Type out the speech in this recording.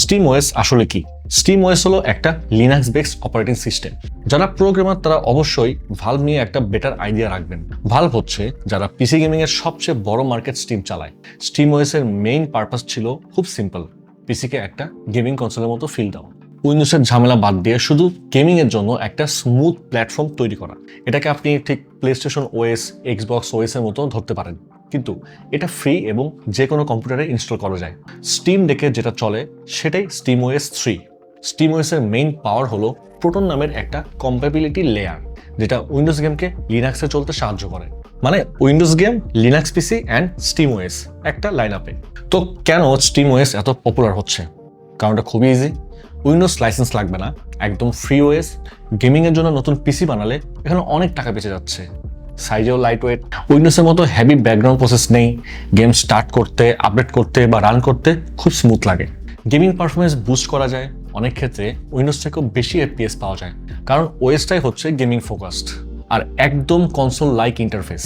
Steam OS আসলে কি? Steam OS হলো একটা লিনাক্স বেসড অপারেটিং সিস্টেম। যারা প্রোগ্রামার তারা অবশ্যই ভালভ নিয়ে একটা বেটার আইডিয়া রাখবেন। ভালভ হচ্ছে যারা পিসি গেমিং এর সবচেয়ে বড় মার্কেট স্টিম চালায়। স্টিম ওএস এর মেইন পারপাস ছিল খুব সিম্পল, পিসিকে একটা গেমিং কনসোলের মতো ফিল দাও। উইন্ডোজের ঝামেলা বাদ দিয়ে শুধু গেমিং এর জন্য একটা স্মুথ প্ল্যাটফর্ম তৈরি করা। এটাকে আপনি ঠিক play station OS, Xbox OS এর মতো ধরতে পারেন, কিন্তু এটা ফ্রি এবং যে কোনো কম্পিউটারে ইনস্টল করা যায়। স্টিম ডেকে যেটা চলে সেটাই স্টিমওএস 3। স্টিমওএস এর মেইন পাওয়ার হলো প্রোটন নামের একটা কম্প্যাবিলিটি লেয়ার, যেটা উইন্ডোজ গেমকে লিনাক্সে চলতে সাহায্য করে। মানে Windows game, Linux PC and SteamOS একটা লাইন আপে। তো কেন স্টিমওএস এত পপুলার হচ্ছে? কারণটা খুবই ইজি। উইন্ডোজ লাইসেন্স লাগবে না, একদম ফ্রি ওএস। গেমিংয়ের জন্য নতুন পিসি বানালে এখানে অনেক টাকা বেঁচে যাচ্ছে। সাইজেও লাইট ওয়েট, উইন্ডোজের মতো হেভি ব্যাকগ্রাউন্ড প্রসেস নেই। গেম স্টার্ট করতে, আপডেট করতে বা রান করতে খুব স্মুথ লাগে। গেমিং পারফরমেন্স বুস্ট করা যায়, অনেক ক্ষেত্রে উইন্ডোজ থেকেও বেশি এফপিএস পাওয়া যায়, কারণ ওএসটাই হচ্ছে গেমিং ফোকাসড আর একদম কনসোল লাইক ইন্টারফেস।